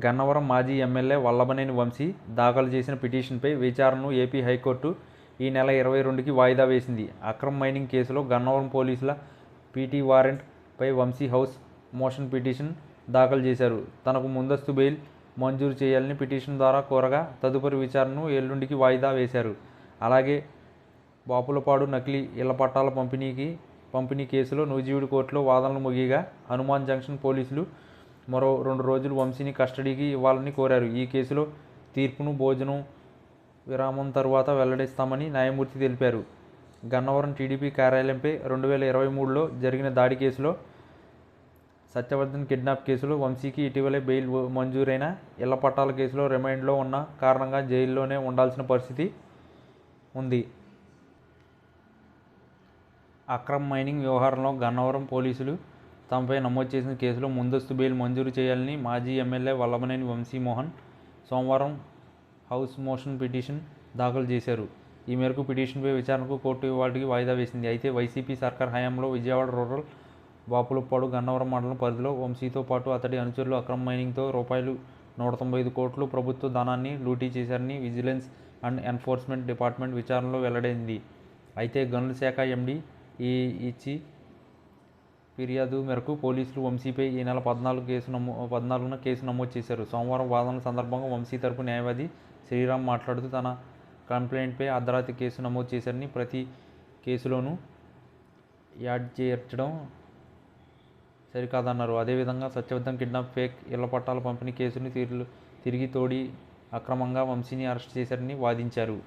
గన్నవరం మాజీ ఎమ్మెల్యే వల్లభనేని వంశీ దాఖలు చేసిన పిటిషన్పై విచారణను ఏపీ హైకోర్టు ఈ నెల 22కి వాయిదా వేసింది. అక్రమ్ మైనింగ్ కేసులో గన్నవరం పోలీసుల పీటీ వారెంట్ పై వంశీ హౌస్ మోషన్ పిటిషన్ దాఖలు చేశారు. తనకు ముందస్తు బెయిల్ మంజూరు చేయాలని పిటిషన్ ద్వారా కోరగా తదుపరి విచారణను ఎల్లుండికి వాయిదా వేశారు. అలాగే బాపులపాడు నకిలీ ఇళ్ల పట్టాల పంపిణీ కేసులో నూజివీడు కోర్టులో వాదనలు ముగియగా హనుమాన్ జంక్షన్ పోలీసులు మరో 2 రోజులు వంశీని కస్టడీకి ఇవ్వాలని కోరారు. ఈ కేసులో తీర్పును భోజనం విరామం తరువాత వెల్లడిస్తామని న్యాయమూర్తి తెలిపారు. గన్నవరం టీడీపీ కార్యాలయంపై 2023లో జరిగిన దాడి కేసులో సత్యవర్ధన్ కిడ్నాప్ కేసులో వంశీకి ఇటీవలే బెయిల్ మంజూరైన ఇళ్ల పట్టాల కేసులో రిమాండ్లో ఉన్న కారణంగా జైల్లోనే ఉండాల్సిన పరిస్థితి ఉంది. అక్రమ్ మైనింగ్ వ్యవహారంలో గన్నవరం పోలీసులు తమపై నమోదు చేసిన కేసులో ముందస్తు బెయిల్ మంజూరు చేయాలని మాజీ ఎమ్మెల్యే వల్లభనేని వంశీమోహన్ సోమవారం హౌస్ మోషన్ పిటిషన్ దాఖలు చేశారు. ఈ మేరకు పిటిషన్పై విచారణకు కోర్టు ఇవాళకి వాయిదా వేసింది. అయితే వైసీపీ సర్కార్ హయాంలో విజయవాడ రూరల్ బాపులపాడు గన్నవరం మండలం పరిధిలో వంశీతో పాటు అతడి అనుచరులు అక్రమ్ మైనింగ్తో రూ. 195 కోట్లు ప్రభుత్వ ధనాన్ని లూటీ చేశారని విజిలెన్స్ అండ్ ఎన్ఫోర్స్మెంట్ డిపార్ట్మెంట్ విచారణలో వెల్లడైంది. అయితే గనుల శాఖ ఎండీ ఇచ్చి ఫిర్యాదు మేరకు పోలీసులు వంశీపై ఈ నెల 14న కేసు నమోదు చేశారు. సోమవారం వాదనల సందర్భంగా వంశీ తరపు న్యాయవాది శ్రీరామ్ మాట్లాడుతూ తన కంప్లైంట్పై అర్ధరాత్రి కేసు నమోదు చేశారని, ప్రతి కేసులోనూ యాడ్ చేర్చడం సరికాదన్నారు. అదేవిధంగా సత్యవర్ధన్ కిడ్నాప్, ఫేక్ ఇళ్ల పట్టాల పంపిణీ కేసును తిరిగి తోడి అక్రమంగా వంశీని అరెస్ట్ చేశారని వాదించారు.